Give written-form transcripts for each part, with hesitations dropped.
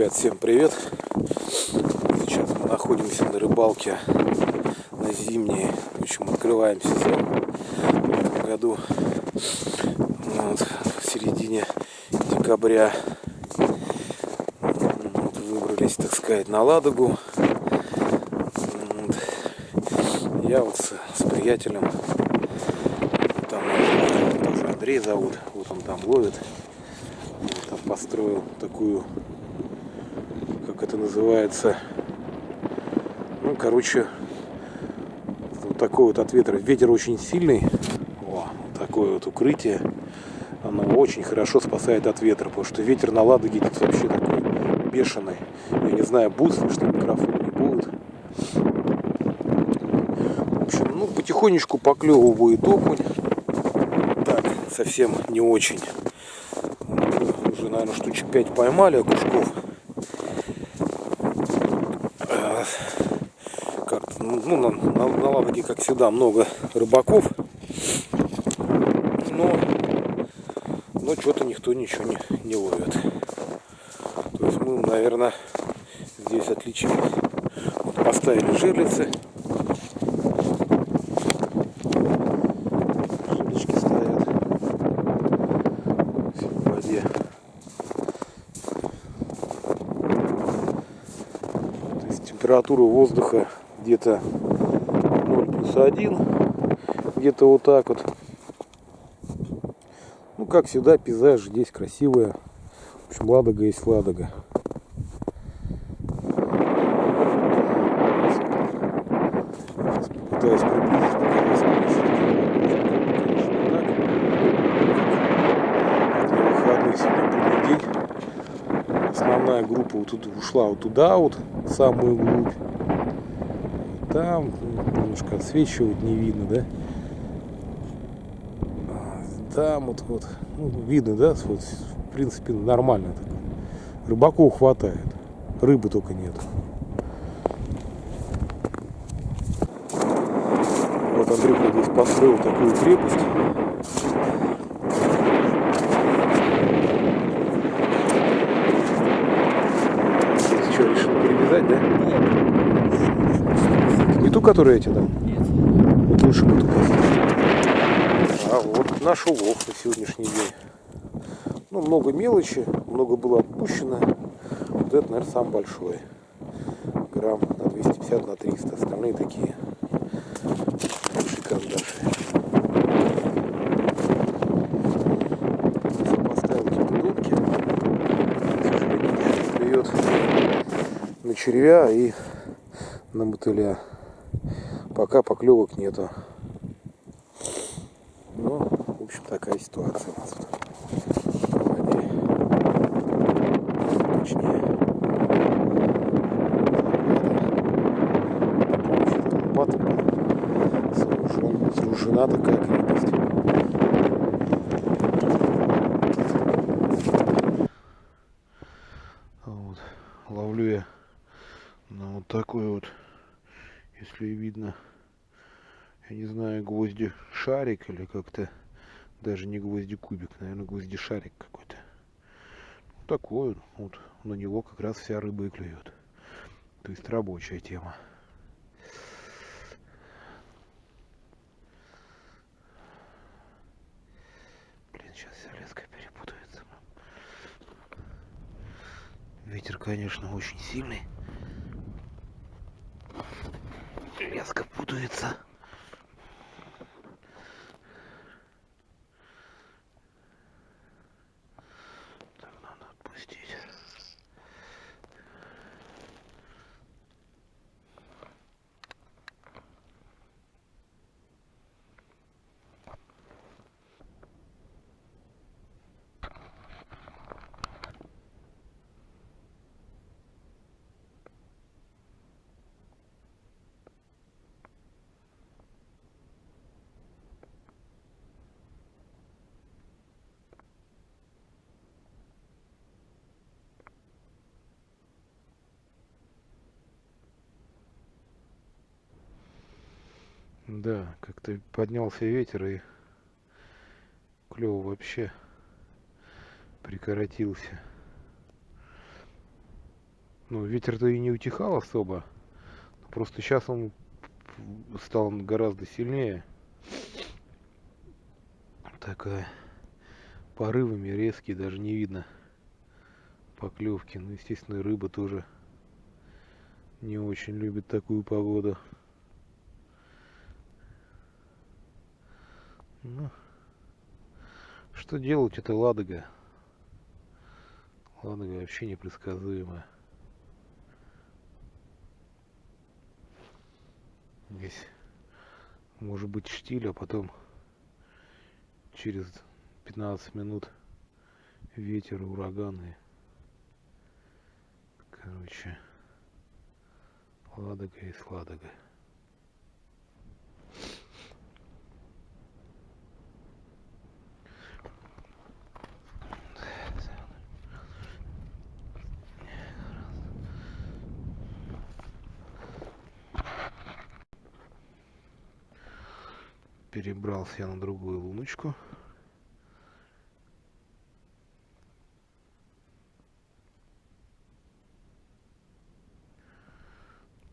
Ребят, всем привет! Сейчас мы находимся на рыбалке на зимней. В общем, открываем сезон в этом году. Вот, в середине декабря выбрались, так сказать, на Ладогу. Вот. Я вот с приятелем, там тоже Андрей зовут, вот он там ловит. Там построил такую, как это называется, ну, короче, вот такой вот от ветра. Ветер очень сильный. Вот такое вот укрытие. Оно очень хорошо спасает от ветра, потому что ветер на Ладоге тут вообще такой бешеный. Я не знаю, будет слышно микрофон, не будет. В общем, ну, потихонечку поклевывает окунь. Так, совсем не очень. Уже, наверное, штучек 5 поймали окушков. Ну, на Ладоге, как всегда, много рыбаков. Но что-то никто ничего не ловит. То есть мы, наверное, здесь отличились. Вот поставили жерлицы. Жерлички стоят в воде. То есть температура воздуха где-то 0+1. Где-то вот так вот. Ну, как всегда, пейзаж здесь красивый. В общем, Ладога есть Ладога. Пытаюсь приблизить, выходной сегодня будний день. Основная группа вот тут ушла вот туда вот, в самую глубь. И там немножко отсвечивает, не видно, да? Там вот, ну, видно, да, вот, в принципе, нормально. Рыбаков хватает, рыбы только нет. Вот Андрюха здесь построил такую крепость. Ты что, решил привязать, да? Не ту, которая эти там? Нет. Вот лучше бы ту поставить. А вот наш улов на сегодняшний день. Ну, много мелочи, много было отпущено. Вот это, наверное, самый большой. Грамм на 250, на 300. Остальные такие большие карандаши. Поставил какие-то удки. Клюет на червя и на мотыля. Пока поклевок нету. Ну, в общем, такая ситуация у нас тут. Точнее. Лопата сооружена такая крепость. Вот. Ловлю я на вот такой вот, если видно, я не знаю, гвозди шарик или как-то, даже не гвозди кубик, наверное, гвозди шарик какой-то. Вот такой вот, на него как раз вся рыба и клюет. То есть рабочая тема. Блин, сейчас вся леска перепутается. Ветер, конечно, очень сильный. Леска путается. Так, надо отпустить. Да, как-то поднялся ветер и клёв вообще прекратился. Ну, ветер-то и не утихал особо. Просто сейчас он стал гораздо сильнее. Такая порывами резкий, даже не видно поклевки. Ну, естественно, и рыба тоже не очень любит такую погоду. Ну, что делать, это Ладога. Ладога вообще непредсказуемая. Здесь может быть штиль, а потом через 15 минут ветер, ураганы. Короче, Ладога и Ладога. Перебрался я на другую луночку.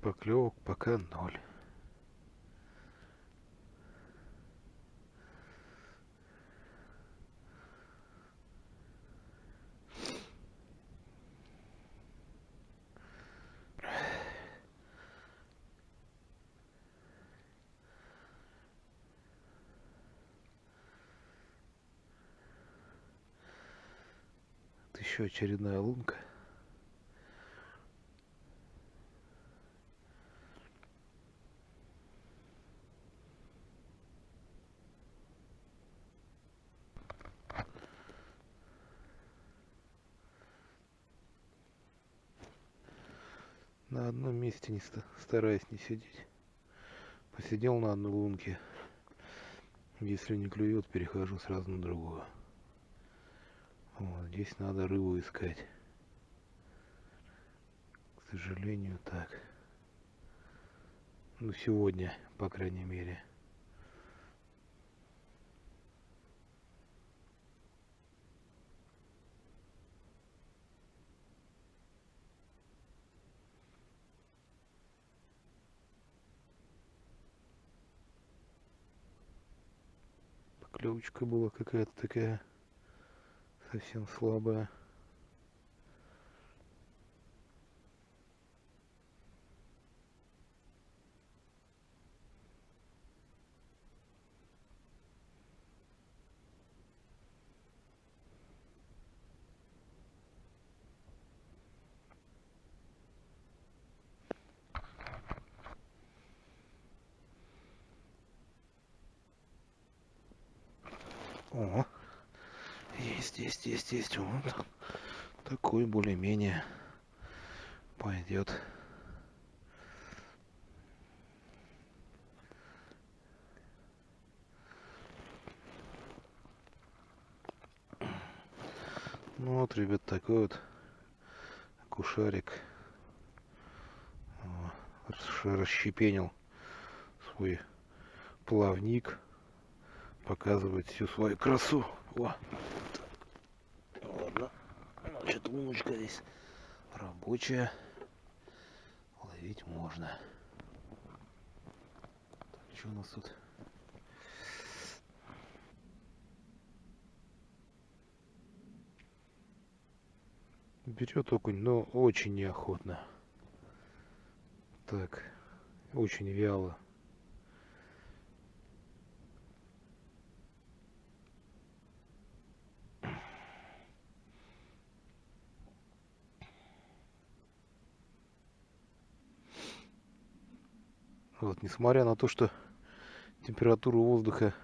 Поклевок пока 0. Еще очередная лунка. На одном месте не стараюсь не сидеть. Посидел на одной лунке. Если не клюет, перехожу сразу на другую. Вот, здесь надо рыбу искать. К сожалению, так. Ну, сегодня, по крайней мере. Поклевочка была какая-то такая совсем слабая. О, есть. Вот. Такой более-менее пойдет. Ну вот, ребят, такой вот кушарик. Расщепенил свой плавник. Показывает всю свою красу. О. Ладно. Значит, луночка здесь рабочая. Ловить можно. Так, что у нас тут? Берет окунь, но очень неохотно. Так, очень вяло. Вот, несмотря на то, что температура воздуха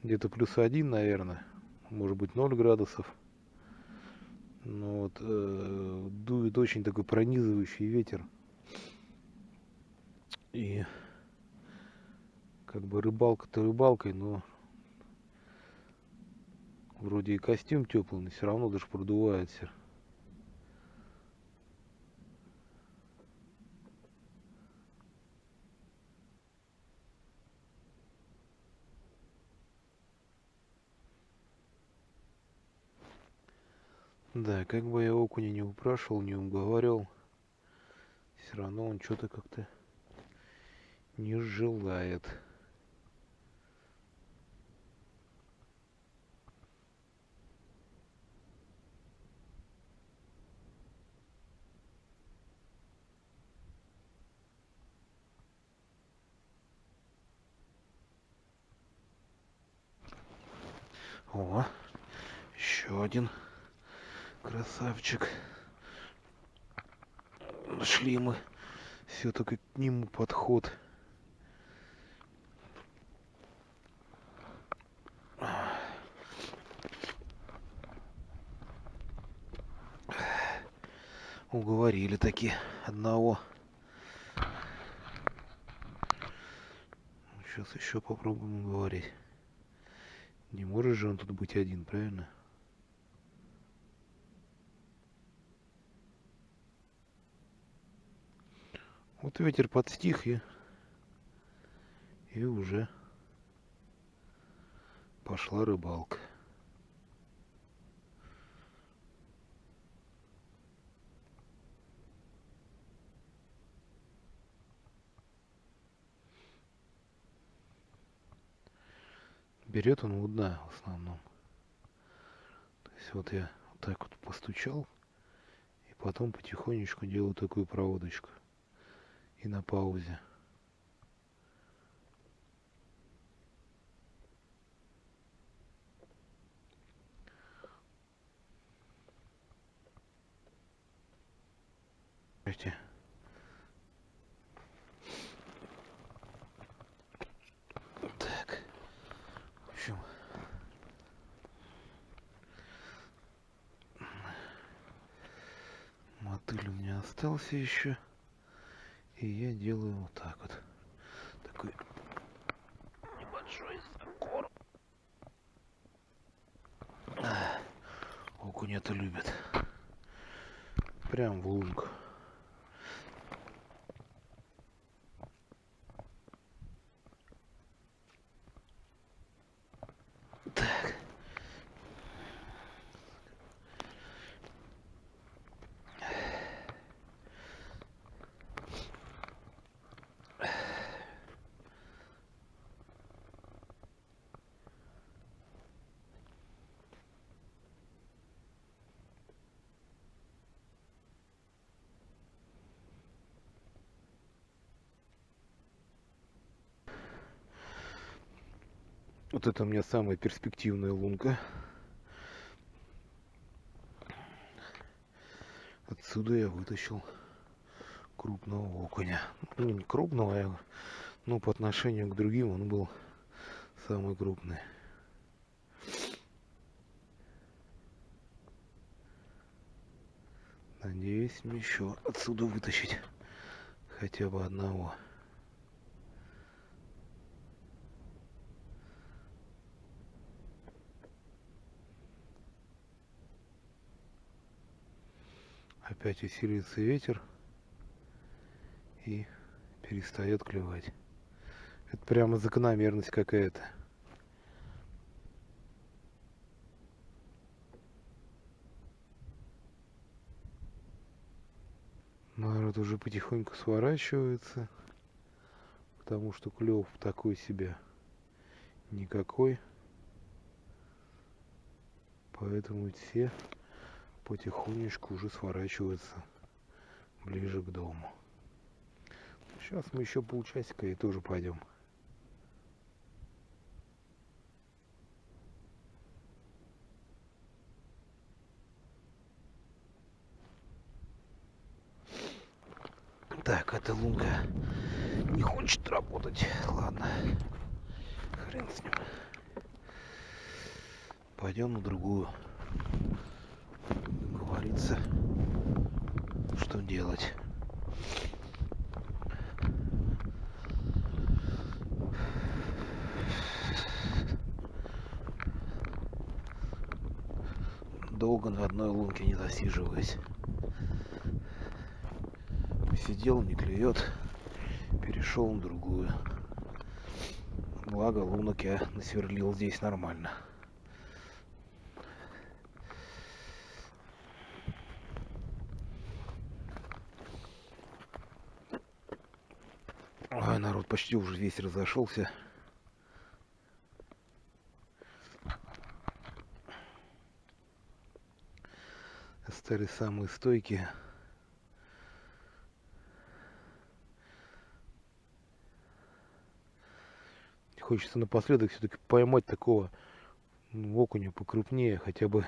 где-то +1, наверное, может быть 0 градусов. Но вот дует очень такой пронизывающий ветер. И как бы рыбалка-то рыбалкой, но вроде и костюм теплый, но все равно даже продувается. Да, как бы я окуня не упрашивал, не уговаривал, все равно он что-то как-то не желает. О, еще один красавчик. Нашли мы все-таки к нему подход. Уговорили таки одного. Сейчас еще попробуем уговорить. Не может же он тут быть один, правильно? Вот ветер подстих и уже пошла рыбалка. Берет он у дна в основном. То есть вот я вот так вот постучал, и потом потихонечку делаю такую проводочку. И на паузе. Смотрите. Так. В общем, мотыль у меня остался еще. И я делаю вот так вот. Такой небольшой закор. Окунь это любит. Прям в лунку. Так. Вот это у меня самая перспективная лунка. Отсюда я вытащил крупного окуня. Ну, не крупного, но по отношению к другим он был самый крупный. Надеюсь, мне еще отсюда вытащить хотя бы одного. Опять усиливается ветер и перестает клевать. Это прямо закономерность какая-то. Народ уже потихоньку сворачивается, потому что клев такой себе никакой. Поэтому все потихонечку уже сворачиваются ближе к дому. Сейчас мы еще полчасика и тоже пойдем. Так, эта лунка не хочет работать. Ладно, хрен с ним. Пойдем на другую. Как говорится, что делать. Долго на одной лунке не засиживаюсь. Сидел, не клюет, перешел на другую. Благо лунок я насверлил здесь нормально. Ой, народ почти уже весь разошелся. Остались самые стойкие. Хочется напоследок все-таки поймать такого окуня покрупнее, хотя бы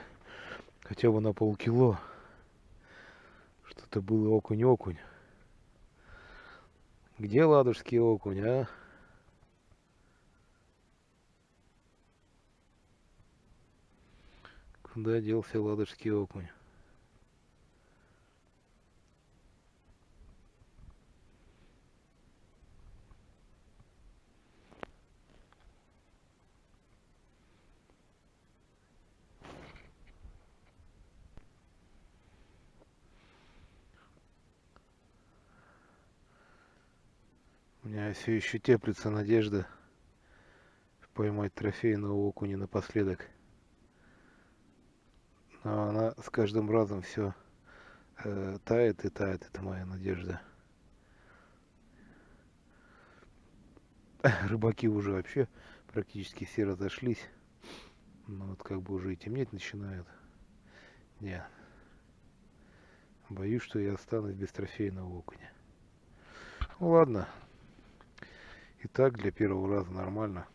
на полкило. Что-то было окунь. Где ладожский окунь, а? Куда делся ладожский окунь? У меня все еще теплится надежда поймать трофейного окуня напоследок. Но она с каждым разом все тает и тает, это моя надежда. Рыбаки уже вообще практически все разошлись. Но вот как бы уже и темнеть начинают. Не. Боюсь, что я останусь без трофейного окуня. Ну ладно. И так для первого раза нормально.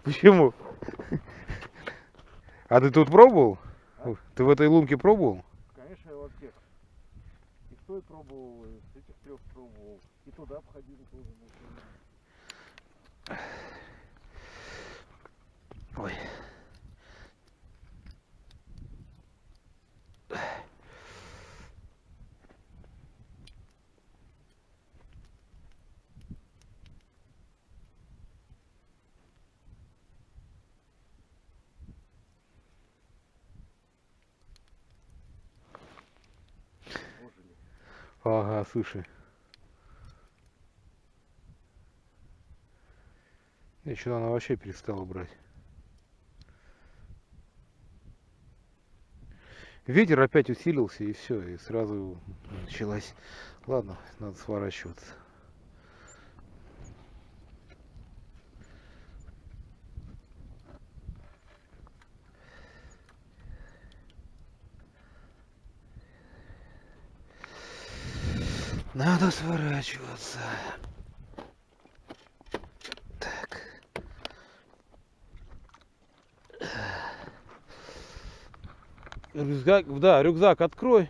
Почему? А ты тут пробовал? А? Ты в этой лунке пробовал? Конечно, я во всех. И в той пробовал, и с этих трех пробовал. И туда обходили тоже. Ой. Ага, слушай. И что она вообще перестала брать. Ветер опять усилился, и все, и сразу началась. Ладно, надо сворачиваться. Надо сворачиваться. Так. Рюкзак, да, рюкзак открой.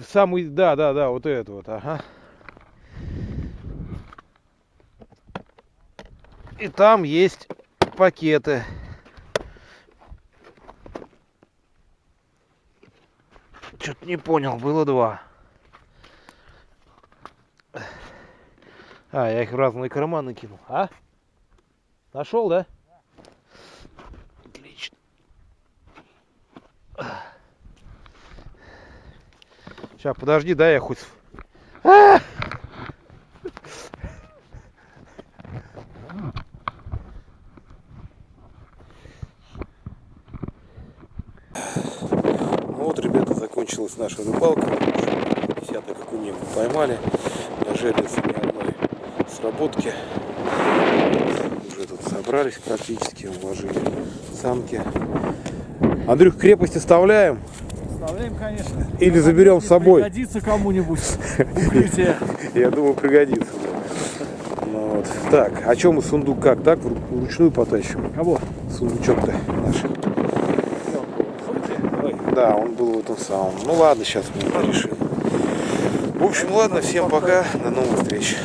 Самый, да, вот это вот, ага. И там есть пакеты. Что-то не понял, было два. А, я их в разные карманы кинул. А? Нашел, да? Отлично. Сейчас, подожди, да, я хоть... А! Ну вот, ребята, закончилась наша рыбалка. Десяток окуней мы поймали. Нажерлись ни одной сработки. Уже тут собрались практически, уложили самки. Андрюх, крепость оставляем? Оставляем, конечно. Или заберем с собой? Пригодится кому-нибудь укрытие. Я думаю, пригодится. Ну, вот. Так, а что мы сундук как? Так вручную потащим? Кого? Сундучок-то наш. Да, он был в этом самом. Ну ладно, сейчас мы решим. В общем, ладно, всем пока, до новых встреч.